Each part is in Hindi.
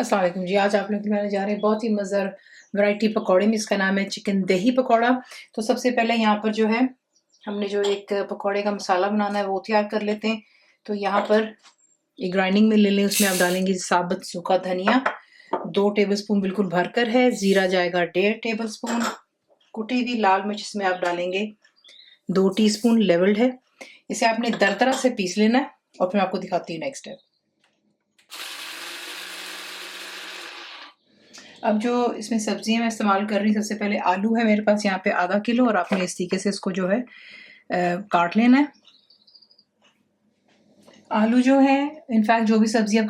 अस्सलाम वालेकुम जी। आज आप लोग बनाने जा रहे हैं बहुत ही मज़ेदार वैरायटी पकौड़े में, इसका नाम है चिकन दही पकौड़ा। तो सबसे पहले यहाँ पर जो है हमने जो एक पकौड़े का मसाला बनाना है वो तैयार कर लेते हैं। तो यहाँ पर एक ग्राइंडिंग में ले लें, उसमें आप डालेंगे साबुत सूखा धनिया 2 टेबलस्पून बिल्कुल भरकर है, ज़ीरा जाएगा 1.5 टेबलस्पून, कुटी हुई लाल मिर्च इसमें आप डालेंगे 2 टीस्पून लेवल्ड है। इसे आपने दरदरा से पीस लेना है और फिर मैं आपको दिखाती हूँ नेक्स्ट स्टेप। अब जो इसमें सब्जियां मैं इस्तेमाल कर रही हूँ, सबसे पहले आलू है मेरे पास यहाँ पे आधा किलो, और आपने इस तरीके से इसको जो है काट लेना है। आलू जो है, इनफैक्ट जो भी सब्जी आप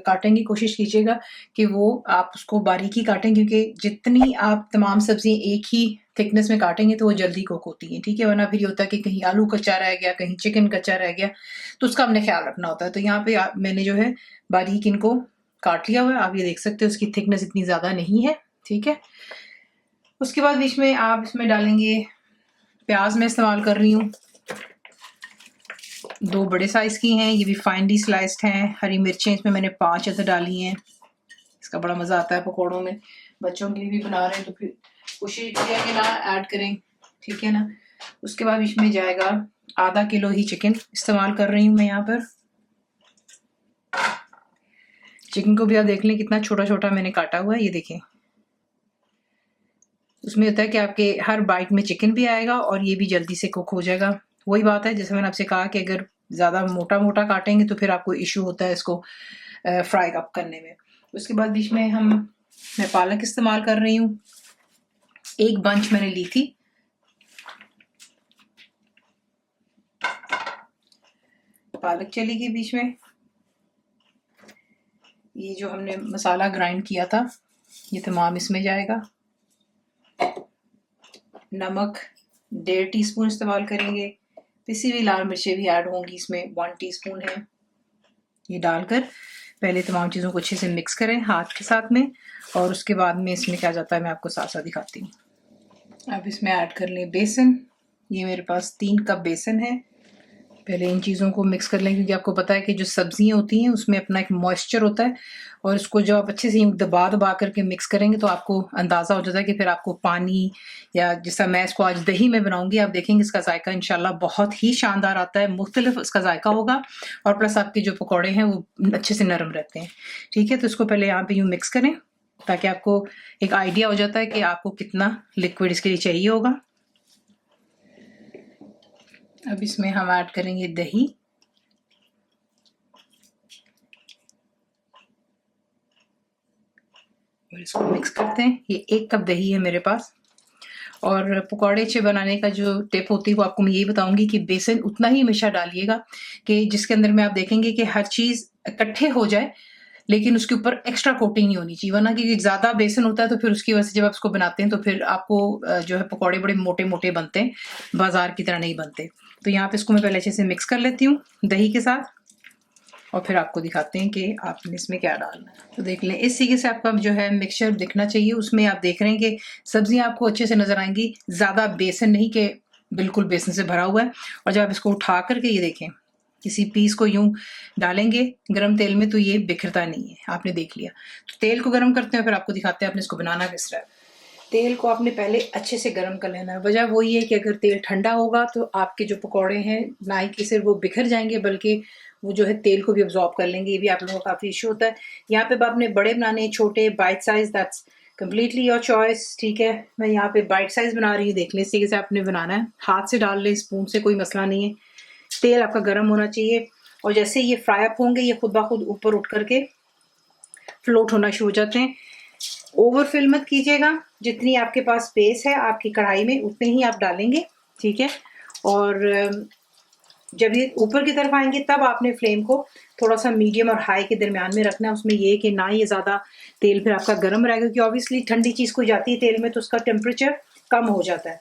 काटेंगे कोशिश कीजिएगा कि वो आप उसको बारीकी काटें, क्योंकि जितनी आप तमाम सब्जियां एक ही थिकनेस में काटेंगे तो वो जल्दी कुक होती हैं, ठीक है। वरना फिर ये होता है कि कहीं आलू कच्चा रह गया, कहीं चिकन कच्चा रह गया, तो उसका हमने ख्याल रखना होता है। तो यहाँ पे मैंने जो है बारीक इनको काट लिया हुआ है, आप ये देख सकते हो उसकी थिकनेस इतनी ज़्यादा नहीं है, ठीक है। उसके बाद बीच में आप इसमें डालेंगे प्याज, मैं इस्तेमाल कर रही हूँ 2 बड़े साइज़ की हैं, ये भी फाइनली स्लाइस्ड हैं। हरी मिर्चें इसमें मैंने 5 अदर डाली हैं। इसका बड़ा मज़ा आता है पकौड़ों में। बच्चों के लिए भी बना रहे हैं तो फिर कोशिश किया कि ना ऐड करें, ठीक है ना। उसके बाद इसमें जाएगा आधा किलो ही चिकन इस्तेमाल कर रही हूँ मैं यहाँ पर। चिकन को भी आप देख लें कितना छोटा छोटा मैंने काटा हुआ है, ये देखें। उसमें होता है कि आपके हर बाइट में चिकन भी आएगा और ये भी जल्दी से कुक हो जाएगा। वही बात है जैसे मैंने आपसे कहा कि अगर ज़्यादा मोटा मोटा काटेंगे तो फिर आपको इशू होता है इसको फ्राई अप करने में। उसके बाद बीच में मैं पालक इस्तेमाल कर रही हूँ, 1 बंच मैंने ली थी। पालक चलेगी बीच में। ये जो हमने मसाला ग्राइंड किया था ये तमाम इसमें जाएगा। नमक 1.5 टीस्पून इस्तेमाल करेंगे। पिसी हुई लाल मिर्चें भी ऐड होंगी इसमें, 1 टीस्पून है। ये डालकर पहले तमाम चीज़ों को अच्छे से मिक्स करें हाथ के साथ में, और उसके बाद में इसमें क्या जाता है मैं आपको साथ साथ दिखाती हूँ। अब इसमें ऐड कर लें बेसन। ये मेरे पास 3 कप बेसन है। पहले इन चीज़ों को मिक्स कर लें, क्योंकि आपको पता है कि जो सब्जियां होती हैं उसमें अपना एक मॉइस्चर होता है, और इसको जब आप अच्छे से दबा दबा करके मिक्स करेंगे तो आपको अंदाज़ा हो जाता है कि फिर आपको पानी, या जैसा मैं इसको आज दही में बनाऊंगी, आप देखेंगे इसका जायका इंशाल्लाह बहुत ही शानदार आता है, मुख्तलिफ इसका जायका होगा, और प्लस आपके जो पकौड़े हैं वो अच्छे से नरम रहते हैं, ठीक है। तो इसको पहले यहाँ पे यूँ मिक्स करें ताकि आपको एक आइडिया हो जाता है कि आपको कितना लिक्विड इसके लिए चाहिए होगा। अब इसमें हम ऐड करेंगे दही। और इसको मिक्स करते हैं। ये 1 कप दही है मेरे पास। और पकौड़े अच्छे बनाने का जो टिप होती है वो आपको मैं यही बताऊंगी कि बेसन उतना ही हमेशा डालिएगा कि जिसके अंदर में आप देखेंगे कि हर चीज़ इकट्ठे हो जाए, लेकिन उसके ऊपर एक्स्ट्रा कोटिंग नहीं होनी चाहिए। वरना कि ज़्यादा बेसन होता है तो फिर उसकी वजह से जब आप इसको बनाते हैं तो फिर आपको जो है पकौड़े बड़े मोटे मोटे बनते हैं, बाजार की तरह नहीं बनते। तो यहाँ पे इसको मैं पहले अच्छे से मिक्स कर लेती हूँ दही के साथ, और फिर आपको दिखाते हैं कि आपने इसमें क्या डालना है। तो देख लें इस तरीके से आपका जो है मिक्सचर दिखना चाहिए। उसमें आप देख रहे हैं कि सब्जियां आपको अच्छे से नजर आएंगी, ज़्यादा बेसन नहीं कि बिल्कुल बेसन से भरा हुआ है। और जब आप इसको उठा करके ये देखें, किसी पीस को यूं डालेंगे गर्म तेल में तो ये बिखरता नहीं है, आपने देख लिया। तो तेल को गर्म करते हैं, फिर आपको दिखाते हैं आपने इसको बनाना किस तरह। तेल को आपने पहले अच्छे से गर्म कर लेना है। वजह वही है कि अगर तेल ठंडा होगा तो आपके जो पकौड़े हैं ना ही कि सिर्फ वो बिखर जाएंगे, बल्कि वो जो है तेल को भी अब्जॉर्ब कर लेंगे। ये भी आप लोगों को काफ़ी इशू होता है। यहाँ पे आपने बड़े बनाने, छोटे, bite size, that's completely your choice, ठीक है। मैं यहाँ पे बाइट साइज बना रही हूँ, देख लें इस तरीके से आपने बनाना है। हाथ से डाल लें, स्पून से, कोई मसला नहीं है। तेल आपका गर्म होना चाहिए, और जैसे ये फ्राई अप होंगे ये खुद ब खुद ऊपर उठ करके फ्लोट होना शुरू हो जाते हैं। ओवरफिल मत कीजिएगा, जितनी आपके पास स्पेस है आपकी कढ़ाई में उतने ही आप डालेंगे, ठीक है। और जब ये ऊपर की तरफ आएंगे तब आपने फ्लेम को थोड़ा सा मीडियम और हाई के दरमियान में रखना है। उसमें ये कि ना ये ज़्यादा तेल फिर आपका गर्म रहेगा, क्योंकि ऑब्वियसली ठंडी चीज़ को जाती है तेल में तो उसका टेम्परेचर कम हो जाता है।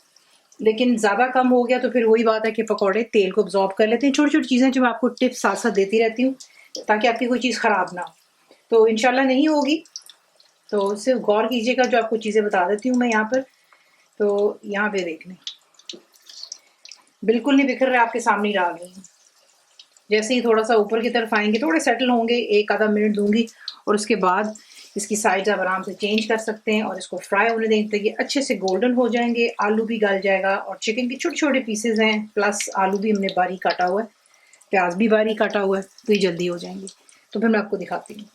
लेकिन ज़्यादा कम हो गया तो फिर वही बात है कि पकौड़े तेल को अब्जॉर्ब कर लेते हैं। छोटी छोटी चीज़ें जो मैं आपको टिप्स साथ साथ देती रहती हूँ ताकि आपकी कोई चीज़ ख़राब ना हो, तो इंशाल्लाह नहीं होगी। तो सिर्फ गौर कीजिएगा जो आपको चीज़ें बता देती हूँ मैं यहाँ पर। तो यहाँ पे देख लें बिल्कुल नहीं बिखर रहा, आपके सामने डाल रही हूँ। जैसे ही थोड़ा सा ऊपर की तरफ आएंगे, थोड़े सेटल होंगे, 1 आधा मिनट दूंगी, और उसके बाद इसकी साइड आप आराम से चेंज कर सकते हैं और इसको फ्राई होने देंगे तो ये अच्छे से गोल्डन हो जाएंगे, आलू भी गल जाएगा और चिकन के छोटे छोटे पीसेज हैं, प्लस आलू भी हमने बारीक काटा हुआ है, प्याज भी बारीक काटा हुआ है, तो ये जल्दी हो जाएंगे। तो फिर मैं आपको दिखाती हूँ।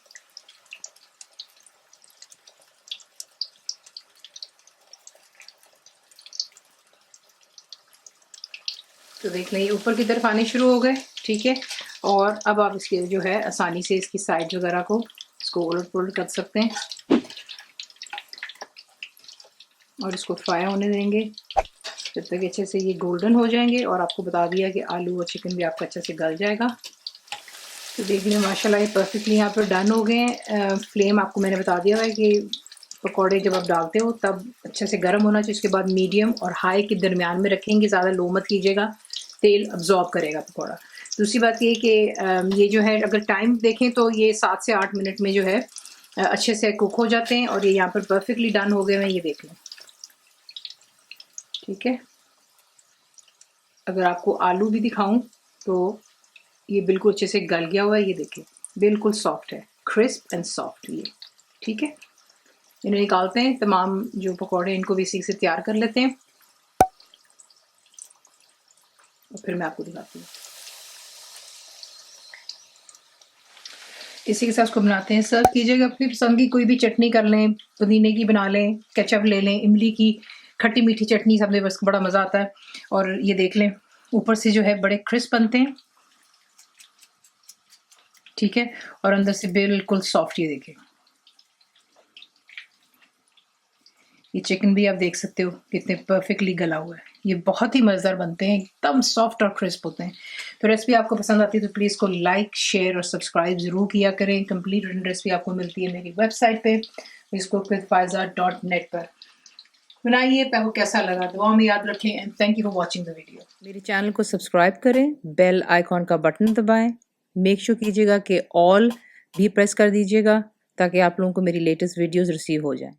तो देख लें ये ऊपर की तरफ आने शुरू हो गए, ठीक है। और अब आप इसके जो है आसानी से इसकी साइड वगैरह को इसको उलट पुलट कर सकते हैं और इसको फ्राई होने देंगे जब तक अच्छे से ये गोल्डन हो जाएंगे। और आपको बता दिया कि आलू और चिकन भी आपका अच्छे से गल जाएगा। तो देख लें माशाल्लाह ये परफेक्टली यहाँ पर डन हो गए हैं। फ्लेम आपको मैंने बता दिया है कि पकौड़े जब आप डालते हो तब अच्छे से गर्म होना चाहिए। उसके बाद मीडियम और हाई के दरमियान में रखेंगे, ज़्यादा लो मत कीजिएगा, तेल अब्जॉर्ब करेगा पकौड़ा। दूसरी बात ये कि ये जो है अगर टाइम देखें तो ये 7 से 8 मिनट में जो है अच्छे से कुक हो जाते हैं और ये यहाँ पर परफेक्टली डन हो गए हैं, ये देख लें, ठीक है। अगर आपको आलू भी दिखाऊं तो ये बिल्कुल अच्छे से गल गया हुआ है, ये देखिए बिल्कुल सॉफ्ट है, क्रिस्प एंड सॉफ्ट ये, ठीक है। इन्हें निकालते हैं, तमाम जो पकौड़े इनको भी इसी से तैयार कर लेते हैं और फिर मैं आपको दिखाती हूँ। इसी के साथ उसको बनाते हैं। सर्व कीजिएगा, अपनी पसंद की कोई भी चटनी कर लें, पुदीने की बना लें, केचप ले लें, इमली की खट्टी मीठी चटनी, सब में बस बड़ा मज़ा आता है। और ये देख लें ऊपर से जो है बड़े क्रिस्प बनते हैं, ठीक है, और अंदर से बिल्कुल सॉफ्ट, ये देखिए। ये चिकन भी आप देख सकते हो कितने परफेक्टली गला हुआ है, ये बहुत ही मज़ेदार बनते हैं, एकदम सॉफ्ट और क्रिस्प होते हैं। तो रेसिपी आपको पसंद आती है तो प्लीज़ को लाइक, शेयर और सब्सक्राइब ज़रूर किया करें। कंप्लीट रिटन रेसिपी आपको मिलती है मेरी वेबसाइट पे iscookWithFaiza.net पर। बनाइए, आपको कैसा लगा दुआ में याद रखें and thank you for watching the video. मेरे चैनल को सब्सक्राइब करें, बेल आइकॉन का बटन दबाएं, मेक श्योर कीजिएगा कि ऑल भी प्रेस कर दीजिएगा ताकि आप लोगों को मेरी लेटेस्ट वीडियोस रिसीव हो जाएं।